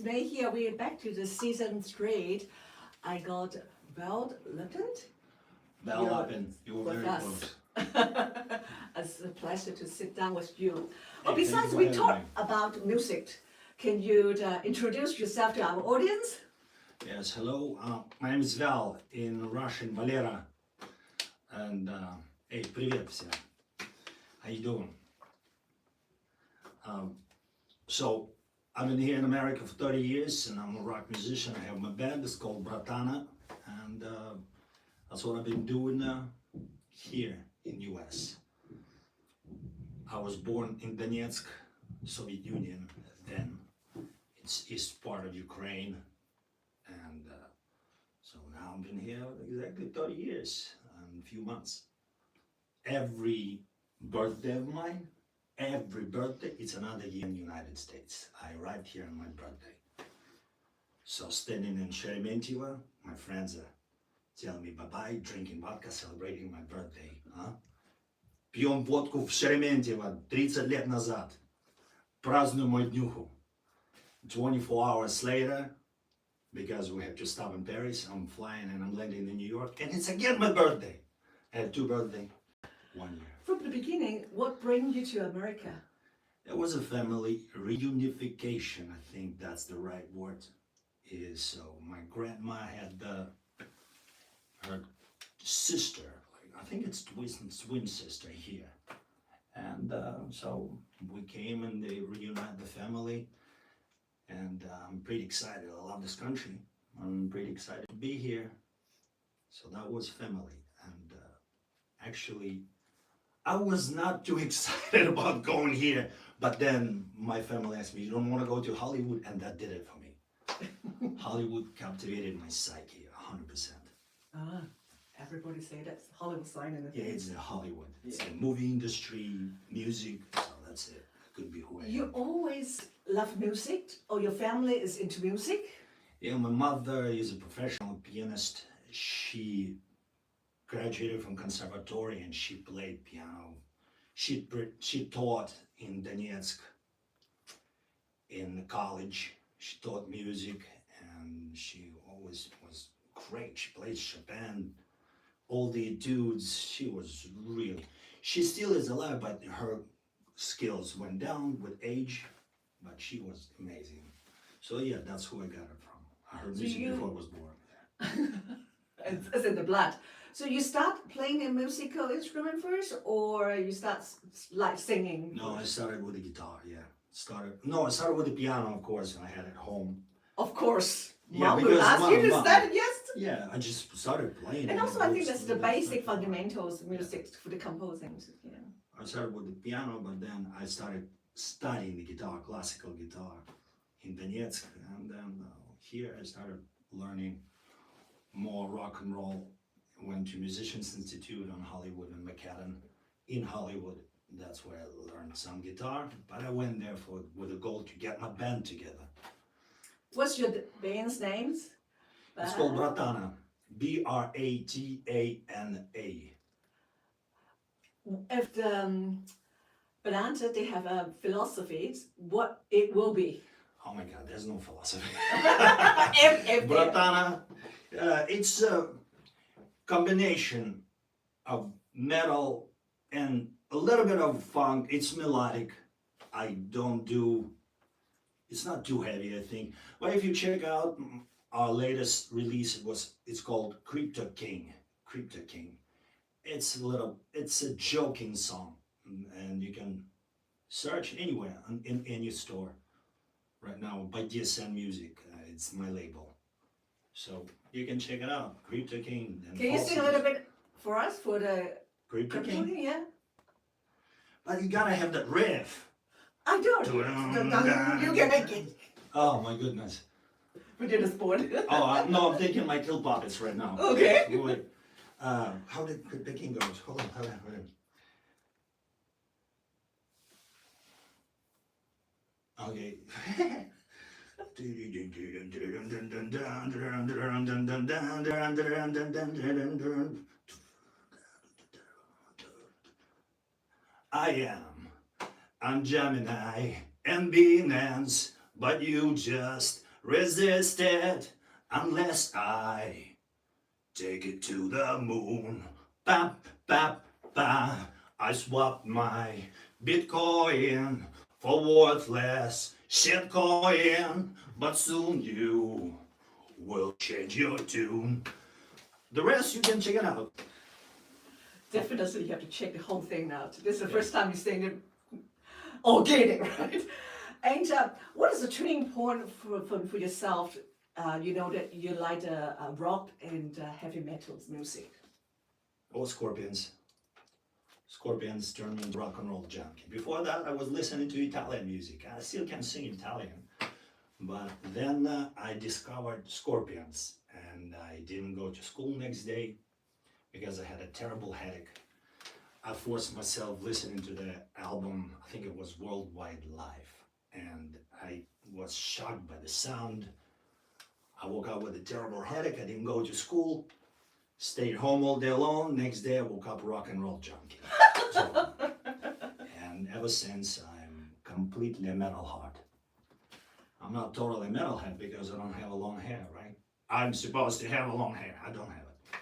May here. We're back to the season straight. I got Lapin. Lapin, you were very close. It's a pleasure to sit down with you. Oh, Hey, besides, we talk about music. Can you introduce yourself to our audience? Yes, hello. My name is Val, in Russian, Valera. And, hey, привет всем. How you doing? So, I've been here in America for 30 years, and I'm a rock musician. I have my band, it's called Bratana, and that's what I've been doing here in US. I was born in Donetsk, Soviet Union, then. It's east part of Ukraine, and so now I've been here exactly 30 years and a few months. Every birthday of mine, every birthday, it's another year in the United States. I arrived here on my birthday. So standing in Sheremetyevo, my friends are telling me bye-bye, drinking vodka, celebrating my birthday. Huh? Пьем водку в Шереметьево 30 лет назад. Празднуем мою днюху. 24 hours later, because we have to stop in Paris, I'm flying and I'm landing in New York, and it's again my birthday. I had 2 birthdays, 1 year. From the beginning, what brought you to America? It was a family reunification, I think that's the right word. So my grandma had her sister, I think it's twin sister here. And so we came and they reunited the family. And I'm pretty excited. I love this country. I'm pretty excited to be here. So that was family. And actually, I was not too excited about going here. But then my family asked me, you don't want to go to Hollywood? And that did it for me. Hollywood captivated my psyche 100%. Ah, everybody say that's Hollywood sign in the Yeah, it's Hollywood. It's the movie industry, music. So that's it. Could be who I am. You always love music, or your family is into music? Yeah, my mother is a professional pianist. She graduated from conservatory and she played piano. She taught in Donetsk in college. She taught music and she always was great. She played Chopin, all the etudes. She was really, she still is alive, but her skills went down with age, but she was amazing. So yeah, that's who I got it from. I heard music before I was born. It's in the blood. So you start playing a musical instrument first, or you start like singing? No, I started with the guitar, yeah. I started with the piano, of course, and I had it at home. Of course. Yeah, Mom will ask you to start, yes? Yeah, I just started playing. And also I think that's the basic fundamentals of music for the composing. Yeah. I started with the piano, but then I started studying the guitar, classical guitar, in Donetsk, and then here I started learning more rock and roll. Went to Musicians Institute on Hollywood and McAdam in Hollywood. That's where I learned some guitar, but I went there with a goal to get my band together. What's your band's names? It's called Bratana, Bratana. If the Bratana, they have a philosophy, what it will be? Oh my God, there's no philosophy. Bratana, it's a combination of metal and a little bit of funk. It's melodic. It's not too heavy, I think. But if you check out our latest release, it's called Crypto King. It's a joking song, and you can search anywhere in any store right now by DSN Music. It's my label, so you can check it out. Crypto King. Can you sing a little bit for us for the Crypto King? Yeah. But you gotta have that riff. I don't. You can make it. Oh my goodness. We did a sport. No, I'm taking my kill puppets right now. Okay. Wait. How did the king goes? Hold on. Okay. I'm Gemini and Binance, but you just resist it unless I take it to the moon. Bap, bap, bap. I swap my Bitcoin for worthless shitcoin, but soon you will change your tune. The rest you can check it out. Definitely, you have to check the whole thing out. This is the first time you're saying it organic, right? And what is the turning point for yourself? You know that you like rock and heavy metal music. Oh, Scorpions. Scorpions turned me into rock and roll junkie. Before that, I was listening to Italian music. I still can sing Italian. But then I discovered Scorpions, and I didn't go to school next day because I had a terrible headache. I forced myself listening to the album, I think it was Worldwide Live, and I was shocked by the sound. I woke up with a terrible headache. I didn't go to school, stayed home all day long. Next day I woke up rock and roll junkie. So, and ever since I'm completely a metalhead. I'm not totally metalhead because I don't have a long hair, right? I'm supposed to have a long hair. I don't have it.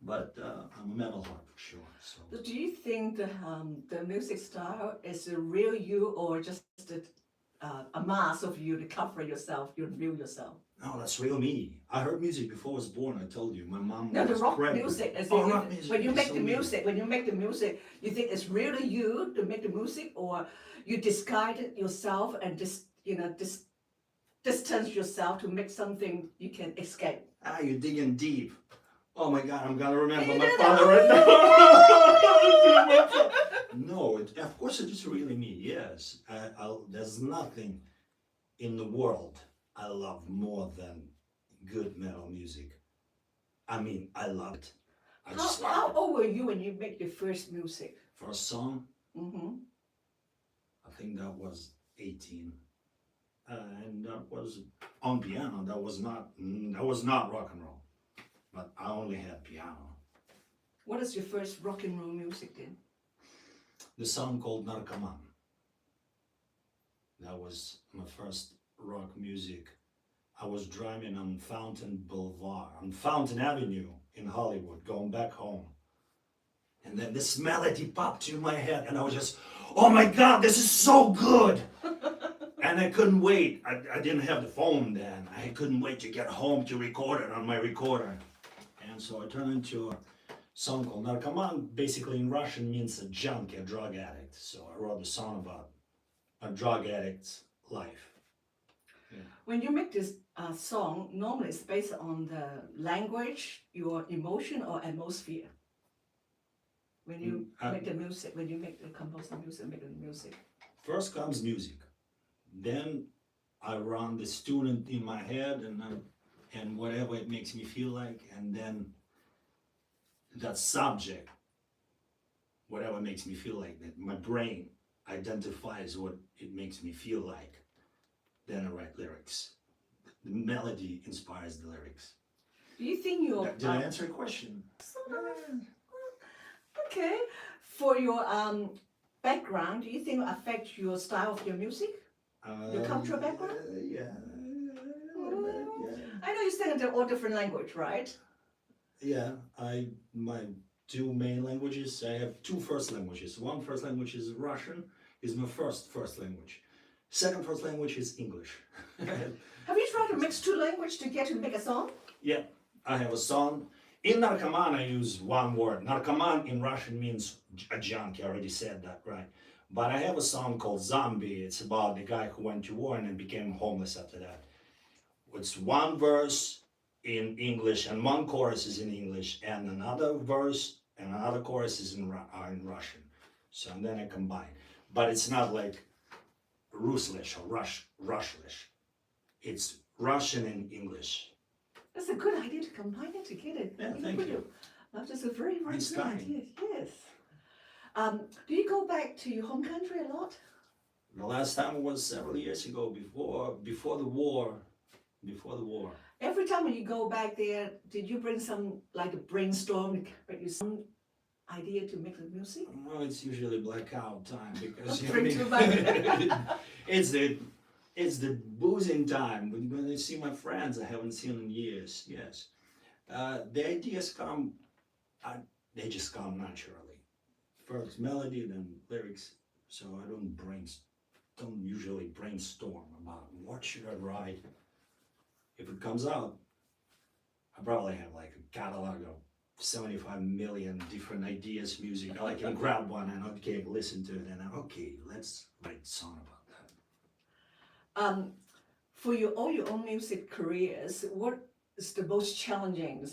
But I'm a metalhead for sure. So. Do you think the music style is the real you or just a mask of you to cover yourself, your real yourself? No, that's real me. I heard music before I was born. I told you, my mom No, the was rock pregnant. music. As Oh, in, rock music. when you is make so the me. music, you think it's really you to make the music, or you disguise it yourself and distance yourself to make something you can escape. Ah, you're digging deep. Oh my God, I'm gonna remember You my did father it. right now. No, of course it is really me. Yes, there's nothing in the world I love more than good metal music. I mean, I love it. I just How love it. old were you when you made your first music? First song, Mm-hmm. I think that was 18. And that was on piano. That was not rock and roll, but I only had piano. What is your first rock and roll music then? The song called Narcoman. That was my first rock music. I was driving on Fountain Avenue in Hollywood, going back home. And then this melody popped in my head, and I was just, oh my God, this is so good! And I couldn't wait. I didn't have the phone then. I couldn't wait to get home to record it on my recorder. And so I turned into a song called Narcoman. Basically in Russian means a junkie, a drug addict. So I wrote a song about a drug addict's life. Yeah. When you make this song, normally it's based on the language, your emotion, or atmosphere. When you make the music, when you compose the music, make the music. First comes music. Then I run the student in my head and whatever it makes me feel like, and then that subject, whatever makes me feel like, that my brain identifies what it makes me feel like. Then I write lyrics. The melody inspires the lyrics. Do you think your Did I answer your question? okay, for your background, do you think it affects your style of your music? Your cultural background? Yeah. A little bit, yeah. I know you sing in all different language, right? Yeah, my two main languages. I have two first languages. One first language is Russian, is my first language. Second first language is English. Have you tried to mix two languages together to make a song? Yeah, I have a song. In Narcoman, I use one word. Narcoman in Russian means a junkie. I already said that, right? But I have a song called Zombie. It's about the guy who went to war and then became homeless after that. It's one verse in English and one chorus is in English and another verse and another chorus is in Russian. So and then I combine. But it's not like Russlish or Rushlish. It's Russian and English. That's a good idea to combine it together. Yeah, thank you. That's a very good Einstein. idea. Yes. Do you go back to your home country a lot? The last time was several years ago, before the war. Before the war. Every time when you go back there, did you bring some, like a brainstorm, bring you some idea to make the music? Well, it's usually blackout time because Drink too much. it's It's the boozing time when I see my friends I haven't seen in years. Yes, the ideas come, uh, they just come naturally. First melody, then lyrics. So I don't usually brainstorm about what should I write. If it comes out, I probably have like a catalog of 75 million different ideas, music. I can grab one and okay, listen to it, and okay, let's write a song about that. For all your own music careers, what is the most challenging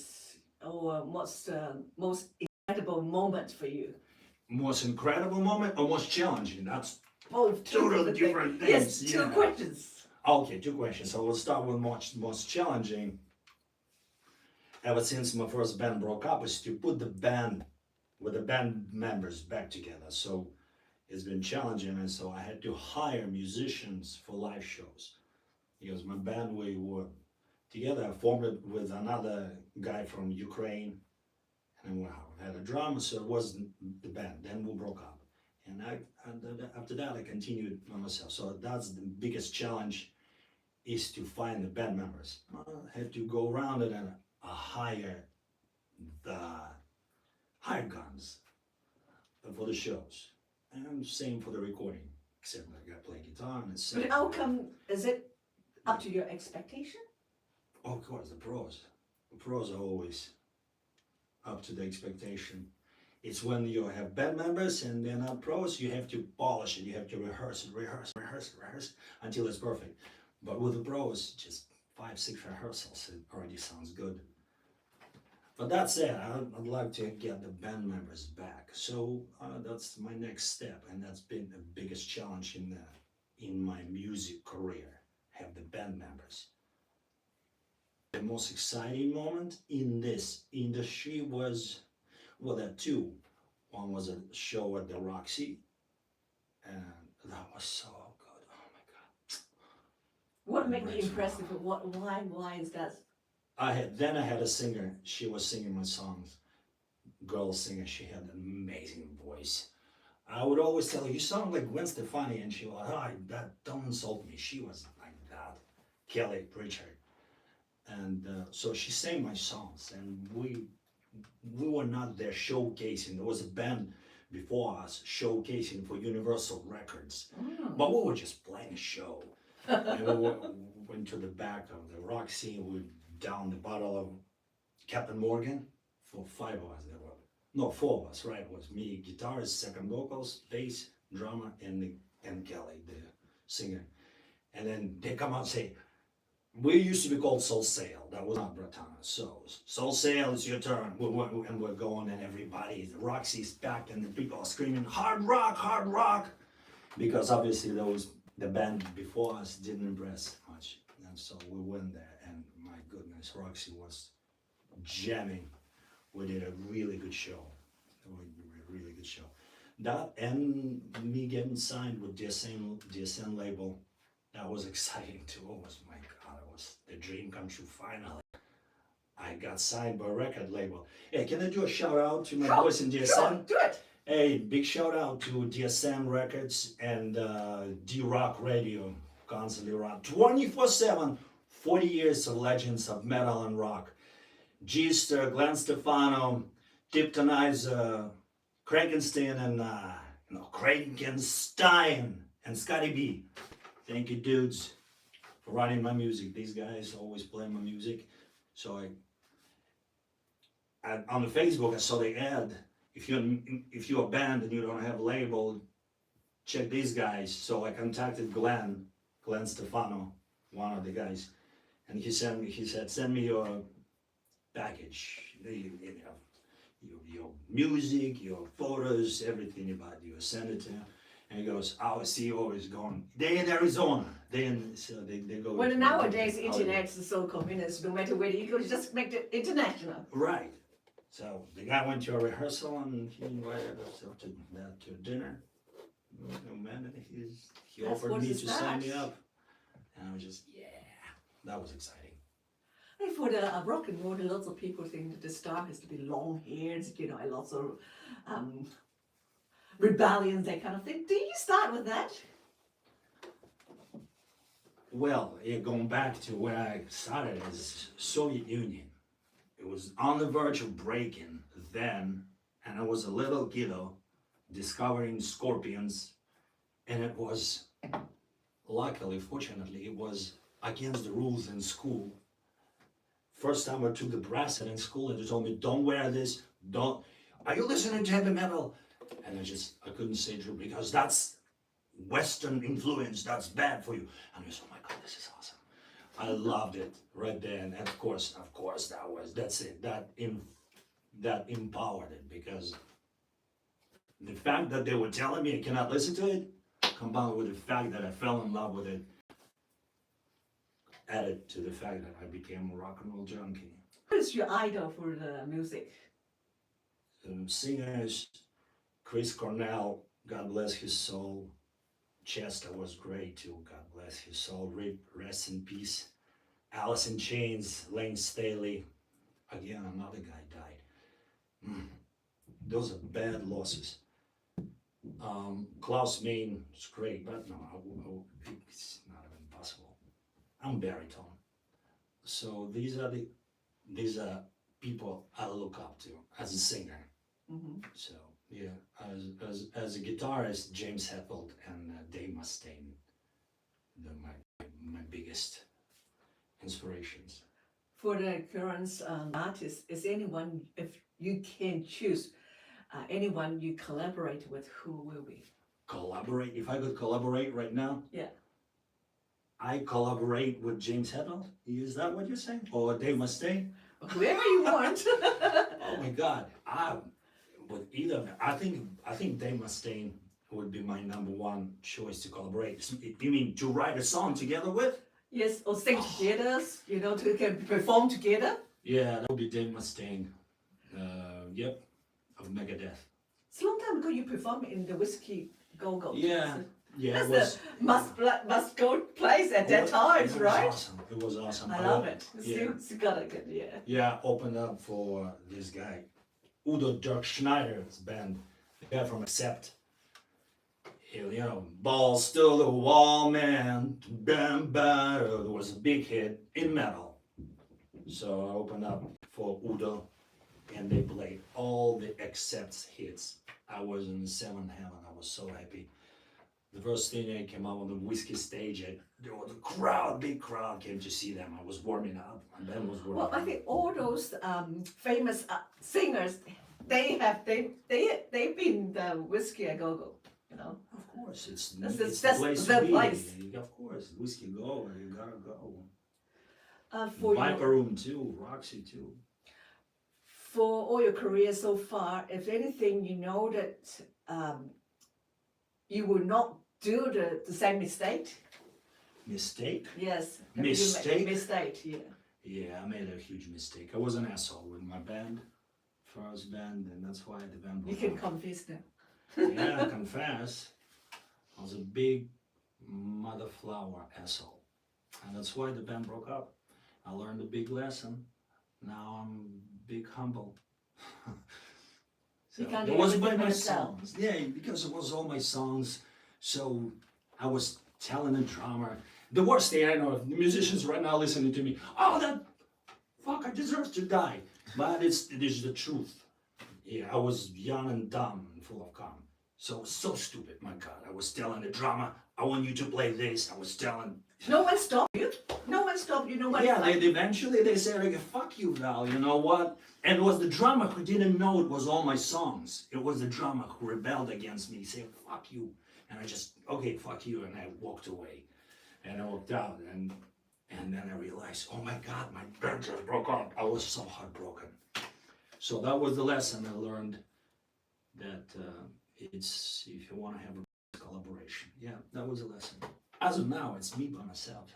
or what's the most incredible moment for you? Most incredible moment or most challenging? That's Oh, totally different Yes, things. two Yeah. questions. Okay, two questions. So we'll start with most challenging. Ever since my first band broke up, is to put the band with the band members back together. So it's been challenging, and so I had to hire musicians for live shows because my band we were together. I formed it with another guy from Ukraine, and we had a drummer, so it wasn't the band. Then we broke up, and after that I continued by myself. So that's the biggest challenge is to find the band members. I had to go around it and hire the hire guns for the shows, and same for the recording. Except I got to play guitar and sing. But how come, is it up to your expectation? Oh, of course, the pros are always up to the expectation. It's when you have band members and they're not pros, you have to polish it, you have to rehearse until it's perfect. But with the pros, just 5-6 rehearsals, it already sounds good. But that said, I'd like to get the band members back. So that's my next step, and that's been the biggest challenge in my music career, have the band members. The most exciting moment in this industry was, well, there are two. One was a show at the Roxy, and that was so good. Oh my God. What made you impressive? Why is that? I had a singer. She was singing my songs. Girl singer. She had an amazing voice. I would always tell her, "You sound like Gwen Stefani," and she was, "Oh, don't insult me." She was like that. Kelly Pritchard. And so she sang my songs, and we were not there showcasing. There was a band before us showcasing for Universal Records, but we were just playing a show. And we went to the back of the Roxy. We downed the bottle of Captain Morgan for 5 of us. There were no 4 of us, right? It was me, guitarist, second vocals, bass, drummer, and Kelly, the singer. And then they come out and say, "We used to be called Soul Sail." That was not Bratana. So Soul Sail, it's your turn. And we're going, and everybody, the Roxy's back, and the people are screaming, hard rock," because obviously the band before us didn't impress much, and so we went there, and my goodness, Roxy was jamming. We did a really good show. A really good show. That and me getting signed with DSN label. That was exciting too. Oh my God, it was the dream come true finally. I got signed by a record label. Hey, can I do a shout out to my boys in DSM? Sure, do it. Hey, big shout out to DSM Records and D-Rock Radio, constantly around 24/7, 40 years of legends of metal and rock. Gister, Glenn Stefano, Tiptonizer, Frankenstein, and Frankenstein, and Scotty B. Thank you, dudes, for writing my music. These guys always play my music. So on the Facebook, I saw the ad. If you're a band and you don't have a label, check these guys. So I contacted Glenn Stefano, one of the guys, and he said, "Send me your package, your music, your photos, everything about you. Send it to him." And he goes, "Our CEO is gone. They're in Arizona. So they go." Well, nowadays, internet is so convenient. No matter where you go, you just make it international. Right. So the guy went to a rehearsal and he invited us up to dinner. Man, he offered me to sign me up, and I was just, that was exciting. And for the rock and roll, lots of people think that the star has to be long haired, lots of rebellions, that kind of thing. Do you start with that? Well, yeah, going back to where I started is Soviet Union. It was on the verge of breaking then, and I was a little kiddo discovering scorpions, and it was luckily, fortunately, it was against the rules in school. First time I took the bracelet in school, and they told me, "Don't wear this. Don't. Are you listening to heavy metal?" And I couldn't say true because that's Western influence. That's bad for you. And I said, "Oh my God, this is awesome." I loved it right then, and of course, that's it. That empowered it because the fact that they were telling me I cannot listen to it, combined with the fact that I fell in love with it, added to the fact that I became a rock and roll junkie. Who is your idol for the music? Singers, Chris Cornell, God bless his soul. Chester was great too, God bless his soul. Rest in peace. Alice in Chains, Lane Staley. Again, another guy died. Those are bad losses. Klaus Main is great, but no, it's not even possible. I'm baritone. So these are people I look up to as a singer. Mm-hmm. So yeah, as a guitarist, James Hetfield and Dave Mustaine, they're my biggest inspirations. For the current artist, is anyone, if you can choose, anyone you collaborate with, who will be? Collaborate? If I could collaborate right now? Yeah. I collaborate with James Hetfield? Is that what you're saying? Or Dave Mustaine? Whoever you want. Oh my God! With either of them, I think Dave Mustaine would be my number one choice to collaborate. You mean to write a song together with? Yes, or sing together, to can perform together. Yeah, that would be Dave Mustaine. Yep, of Megadeth. It's a long time ago you performed in the Whiskey Go-Go. Yeah, yeah, That's the must go place at that time, right? Awesome. It was awesome. I love it. Yeah. Still got a good, yeah. Yeah, opened up for this guy, Udo Dirk Schneider's band, the guy from Accept. Balls to the wall, man. Bam, bam. It was a big hit in metal. So I opened up for Udo, and they played all the Accept's hits. I was in the seventh heaven. I was so happy. The first thing they came out on the Whiskey stage, there was a big crowd came to see them. I was warming up. My band was warming up. Well, I think all those famous singers, they've been the Whiskey a Go-Go, Of course, it's That's the place the to be. place. Of course, Whiskey Go, you gotta go. For Viper Room too, Roxy too. for all your career so far, if anything, that you will not do the same mistake. Mistake? Yes. Mistake? Mistake, yeah. Yeah, I made a huge mistake. I was an asshole with my band, first band, and that's why the band You broke can up. confess now. Yeah, confess. I was a big mother flower asshole. And that's why the band broke up. I learned a big lesson. Now I'm big humble. You can't it do was everything by by my yourself. songs. Yeah, because it was all my songs. So I was telling the drummer. The worst thing I know, if the musicians right now listening to me, oh, that fucker deserves to die. But it is the truth. Yeah, I was young and dumb and full of calm. So stupid, my God. I was telling the drummer, I want you to play this. I was telling. No one stopped you. No one stopped you. No one. Yeah, eventually they said, like, fuck you, Val, you know what? And it was the drummer who didn't know it was all my songs. It was the drummer who rebelled against me. He said, fuck you. And I just, okay, fuck you. And I walked away. And I walked out. And then I realized, oh my God, my band just broke up. I was so heartbroken. So that was the lesson I learned, that it's, if you want to have a collaboration. Yeah, that was a lesson. As of now, it's me by myself.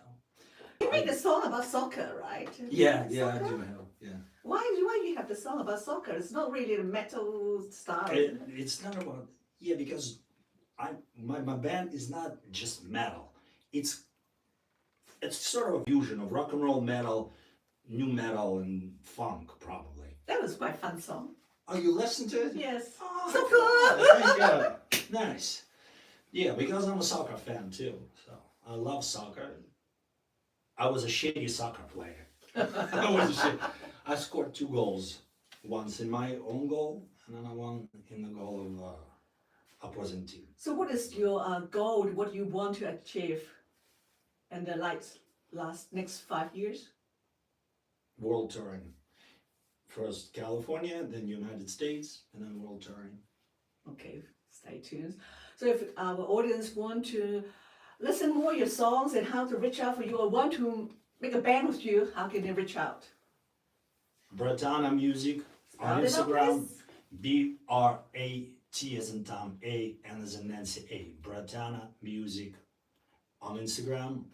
You made a song about soccer, right? Yeah, Soccer? I do have, yeah. Why you have the song about soccer? It's not really the metal style. It's not about, yeah, because my band is not just metal. It's sort of a fusion of rock and roll, metal, new metal, and funk, probably. That was quite a fun song. Oh, you listened to it? Yes. Oh, So cool. there you go. Nice. Yeah, because I'm a soccer fan too. So I love soccer. I was a shitty soccer player. I scored 2 goals, once in my own goal and then one in the goal of opposing team. So what is your goal? What you want to achieve in the next 5 years? World touring. First California, then United States, and then world touring. Okay, stay tuned. So if our audience want to listen more your songs and how to reach out for you or want to make a band with you, how can they reach out? Bratana Music on Spell it out, Instagram. please. BRAT as in Tom, A and as in Nancy, A. Bratana Music on Instagram.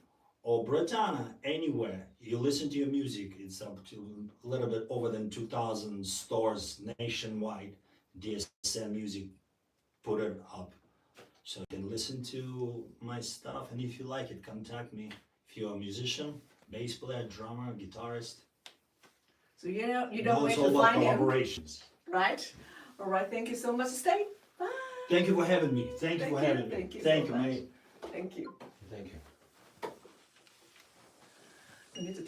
Or Bratana anywhere you listen to your music. It's up to a little bit over than 2,000 stores nationwide. DSM Music put it up. So you can listen to my stuff, and if you like it, contact me. If you're a musician, bass player, drummer, guitarist. So you know Now where it's to all about find him, collaborations. right? All right, thank you so much. Stay. Bye. Thank you for having me. Thank you Thank for you. having me. Thank you Thank so you, much. mate. Thank you. Thank you. We need to